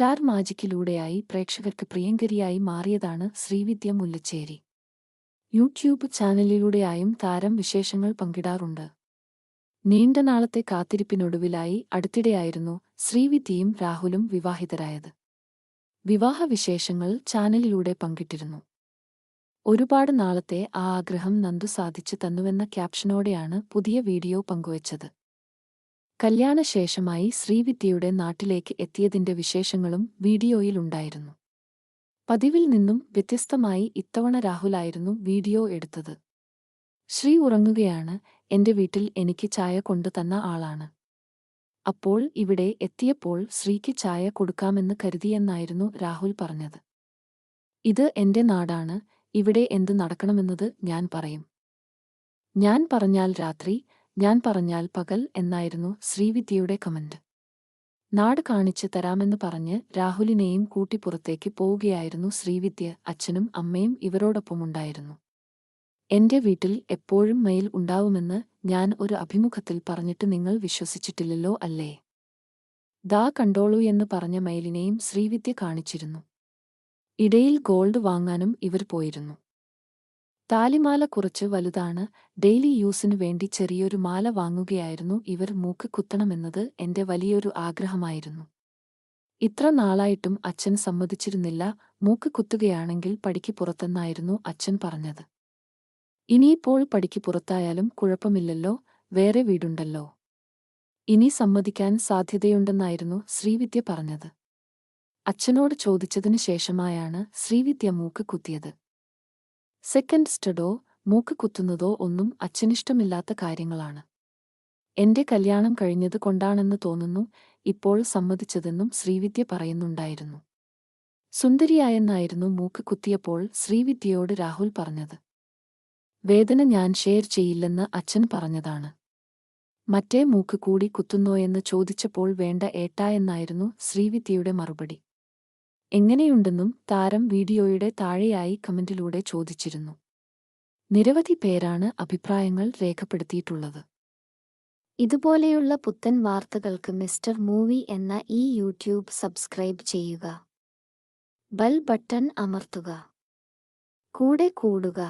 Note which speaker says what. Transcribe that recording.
Speaker 1: Star മാജിക്കിലൂടെയായി പ്രേക്ഷകർക്ക് പ്രിയങ്കരിയായി മാറിയതാണ് Srividya Mullachery. YouTube ചാനലിലൂടെയായും താരം വിശേഷങ്ങൾ പങ്കിടാറുണ്ട്. നീണ്ട നാളത്തെ കാത്തിരിപ്പിനൊടുവിലായി അടുത്തിടെയായിരുന്നു ശ്രീവിദ്യയും രാഹുലും വിവാഹിതരായത്. വിവാഹ വിശേഷങ്ങൾ ചാനലിലൂടെ പങ്കിട്ടിരുന്നു. ഒരുപാട് നാളത്തെ ആ ആഗ്രഹം നന്ദു സാധിച്ചു തന്നുവെന്ന ക്യാപ്ഷനോടെയാണ് പുതിയ വീഡിയോ പങ്കുവച്ചത്. കല്യാണശേഷമായി ശ്രീവിദ്യയുടെ നാട്ടിലേക്ക് എത്തിയതിന്റെ വിശേഷങ്ങളും വീഡിയോയിലുണ്ടായിരുന്നു. പതിവിൽ നിന്നും വ്യത്യസ്തമായി ഇത്തവണ രാഹുലായിരുന്നു വീഡിയോ എടുത്തത്. ശ്രീ ഉറങ്ങുകയാണ്, എന്റെ വീട്ടിൽ എനിക്ക് ചായ കൊണ്ടു തന്ന ആളാണ്. അപ്പോൾ ഇവിടെ എത്തിയപ്പോൾ ശ്രീക്ക് ചായ കൊടുക്കാമെന്ന് കരുതിയെന്നായിരുന്നു രാഹുൽ പറഞ്ഞത്. ഇത് എന്റെ നാടാണ്, ഇവിടെ എന്ത് നടക്കണമെന്നത് ഞാൻ പറയും. ഞാൻ പറഞ്ഞാൽ രാത്രി, ഞാൻ പറഞ്ഞാൽ പകൽ എന്നായിരുന്നു ശ്രീവിദ്യയുടെ കമന്റ്. നാട് കാണിച്ച് തരാമെന്ന് പറഞ്ഞ് രാഹുലിനെയും കൂട്ടി പുറത്തേക്ക് പോവുകയായിരുന്നു ശ്രീവിദ്യ. അച്ഛനും അമ്മയും ഇവരോടൊപ്പമുണ്ടായിരുന്നു. എന്റെ വീട്ടിൽ എപ്പോഴും മെയിൽ ഉണ്ടാവുമെന്ന് ഞാൻ ഒരു അഭിമുഖത്തിൽ പറഞ്ഞിട്ട് നിങ്ങൾ വിശ്വസിച്ചിട്ടില്ലല്ലോ അല്ലേ? ദാ കണ്ടോളൂ എന്ന് പറഞ്ഞ മെയിലിനെയും ശ്രീവിദ്യ കാണിച്ചിരുന്നു. ഇടയിൽ ഗോൾഡ് വാങ്ങാനും ഇവർ പോയിരുന്നു. താലിമാല കുറച്ച് വലുതാണ്, ഡെയിലി യൂസിനു വേണ്ടി ചെറിയൊരു മാല വാങ്ങുകയായിരുന്നു ഇവർ. മൂക്ക് കുത്തണമെന്നത് എന്റെ വലിയൊരു ആഗ്രഹമായിരുന്നു. ഇത്ര നാളായിട്ടും അച്ഛൻ സമ്മതിച്ചിരുന്നില്ല. മൂക്ക് കുത്തുകയാണെങ്കിൽ പടിക്ക് പുറത്തെന്നായിരുന്നു അച്ഛൻ പറഞ്ഞത്. ഇനിയിപ്പോൾ പടിക്ക് പുറത്തായാലും കുഴപ്പമില്ലല്ലോ, വേറെ വീടുണ്ടല്ലോ. ഇനി സമ്മതിക്കാൻ സാധ്യതയുണ്ടെന്നായിരുന്നു ശ്രീവിദ്യ പറഞ്ഞത്. അച്ഛനോട് ചോദിച്ചതിനു ശേഷമായാണ് ശ്രീവിദ്യ മൂക്ക് കുത്തിയത്. സെക്കൻഡ് സ്റ്റഡോ മൂക്ക് കുത്തുന്നതോ ഒന്നും അച്ഛനിഷ്ടമില്ലാത്ത കാര്യങ്ങളാണ്. എന്റെ കല്യാണം കഴിഞ്ഞത് കൊണ്ടാണെന്ന് തോന്നുന്നു ഇപ്പോൾ സമ്മതിച്ചതെന്നും ശ്രീവിദ്യ പറയുന്നുണ്ടായിരുന്നു. സുന്ദരിയായെന്നായിരുന്നു മൂക്ക് കുത്തിയപ്പോൾ ശ്രീവിദ്യയോട് രാഹുൽ പറഞ്ഞത്. വേദന ഞാൻ ഷെയർ ചെയ്യില്ലെന്ന് അച്ഛൻ പറഞ്ഞതാണ്. മറ്റേ മൂക്ക് കൂടി കുത്തുന്നോയെന്ന് ചോദിച്ചപ്പോൾ വേണ്ട ഏട്ടാ എന്നായിരുന്നു ശ്രീവിദ്യയുടെ മറുപടി. എങ്ങനെയുണ്ടെന്നും താരം വീഡിയോയുടെ താഴെയായി കമന്റിലൂടെ ചോദിച്ചിരുന്നു. നിരവധി പേരാണ് അഭിപ്രായങ്ങൾ രേഖപ്പെടുത്തിയിട്ടുള്ളത്.
Speaker 2: ഇതുപോലെയുള്ള പുത്തൻ വാർത്തകൾക്ക് മിസ്റ്റർ മൂവി എന്ന ഈ യൂട്യൂബ് സബ്സ്ക്രൈബ് ചെയ്യുക. ബെൽ ബട്ടൺ അമർത്തുക. കൂടെ കൂടുക.